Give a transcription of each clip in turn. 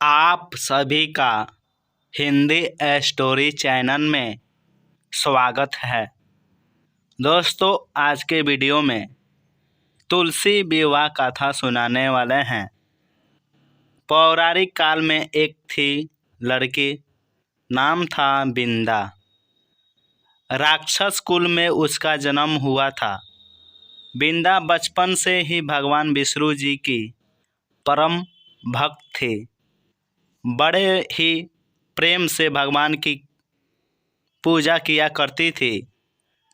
आप सभी का हिंदी स्टोरी चैनल में स्वागत है। दोस्तों, आज के वीडियो में तुलसी विवाह कथा सुनाने वाले हैं। पौराणिक काल में एक थी लड़की, नाम था बिंदा। राक्षस कुल में उसका जन्म हुआ था। बिंदा बचपन से ही भगवान विष्णु जी की परम भक्त थी। बड़े ही प्रेम से भगवान की पूजा किया करती थी।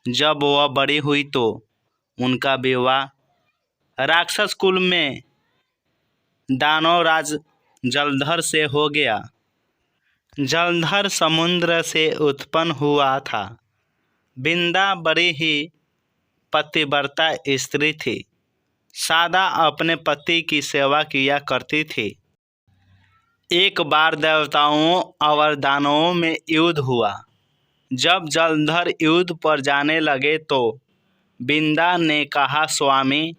जब वह बड़ी हुई तो उनका विवाह राक्षस कुल में दानव राज जलधर से हो गया। जलधर समुद्र से उत्पन्न हुआ था। बिंदा बड़ी ही पतिव्रता स्त्री थी। सदा अपने पति की सेवा किया करती थी। एक बार देवताओं और दानवों में युद्ध हुआ। जब जलधर युद्ध पर जाने लगे तो बिंदा ने कहा, स्वामी,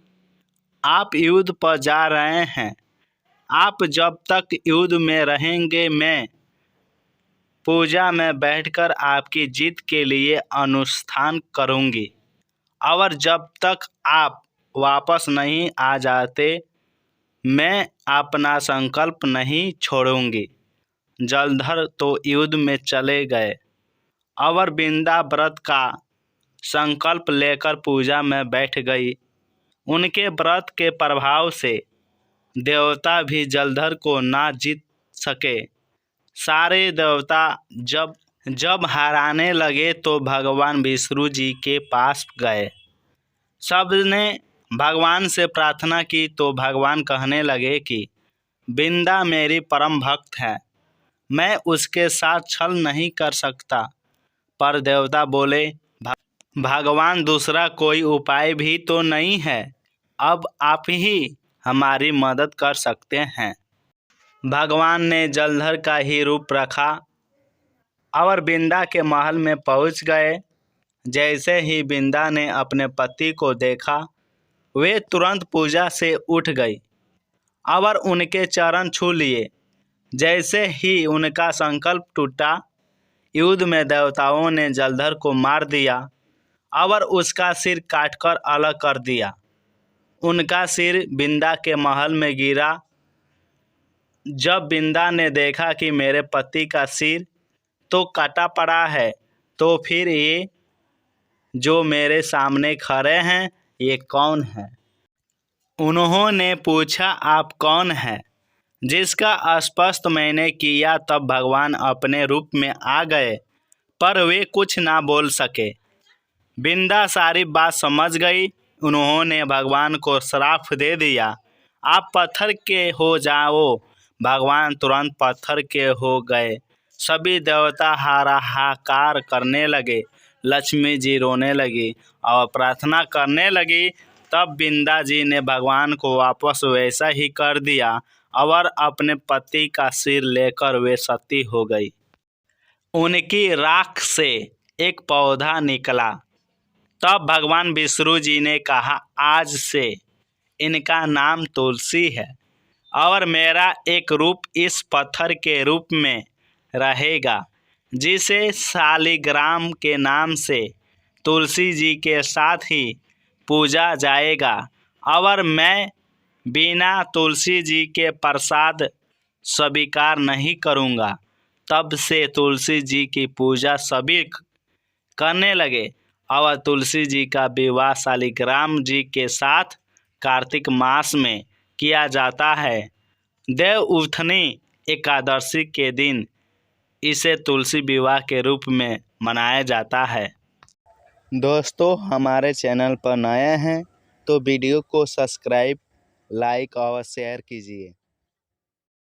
आप युद्ध पर जा रहे हैं। आप जब तक युद्ध में रहेंगे मैं पूजा में बैठकर आपकी जीत के लिए अनुष्ठान करूंगी, और जब तक आप वापस नहीं आ जाते मैं अपना संकल्प नहीं छोड़ूंगी। जलधर तो युद्ध में चले गए और बिंदा व्रत का संकल्प लेकर पूजा में बैठ गई। उनके व्रत के प्रभाव से देवता भी जलधर को ना जीत सके। सारे देवता जब हारने लगे तो भगवान विष्णु जी के पास गए। सबने भगवान से प्रार्थना की तो भगवान कहने लगे कि बिंदा मेरी परम भक्त है, मैं उसके साथ छल नहीं कर सकता। पर देवता बोले, भगवान, दूसरा कोई उपाय भी तो नहीं है। अब आप ही हमारी मदद कर सकते हैं। भगवान ने जलधर का ही रूप रखा और बिंदा के महल में पहुंच गए। जैसे ही बिंदा ने अपने पति को देखा वे तुरंत पूजा से उठ गई और उनके चरण छू लिए। जैसे ही उनका संकल्प टूटा, युद्ध में देवताओं ने जलधर को मार दिया और उसका सिर काटकर अलग कर दिया। उनका सिर बिंदा के महल में गिरा। जब बिंदा ने देखा कि मेरे पति का सिर तो कटा पड़ा है, तो फिर ये जो मेरे सामने खड़े हैं ये कौन है? उन्होंने पूछा, आप कौन हैं? जिसका स्पष्ट मैंने किया। तब भगवान अपने रूप में आ गए, पर वे कुछ ना बोल सके। बिंदा सारी बात समझ गई। उन्होंने भगवान को श्राप दे दिया, आप पत्थर के हो जाओ। भगवान तुरंत पत्थर के हो गए। सभी देवता हाहाकार करने लगे। लक्ष्मी जी रोने लगी और प्रार्थना करने लगी। तब बिंदा जी ने भगवान को वापस वैसा ही कर दिया और अपने पति का सिर लेकर वे सती हो गई। उनकी राख से एक पौधा निकला। तब भगवान विष्णु जी ने कहा, आज से इनका नाम तुलसी है और मेरा एक रूप इस पत्थर के रूप में रहेगा, जिसे शालिग्राम के नाम से तुलसी जी के साथ ही पूजा जाएगा। और मैं बिना तुलसी जी के प्रसाद स्वीकार नहीं करूँगा। तब से तुलसी जी की पूजा सभी करने लगे और तुलसी जी का विवाह शालिग्राम जी के साथ कार्तिक मास में किया जाता है। देव उठनी एकादशी के दिन इसे तुलसी विवाह के रूप में मनाया जाता है। दोस्तों, हमारे चैनल पर नए हैं तो वीडियो को सब्सक्राइब, लाइक और शेयर कीजिए।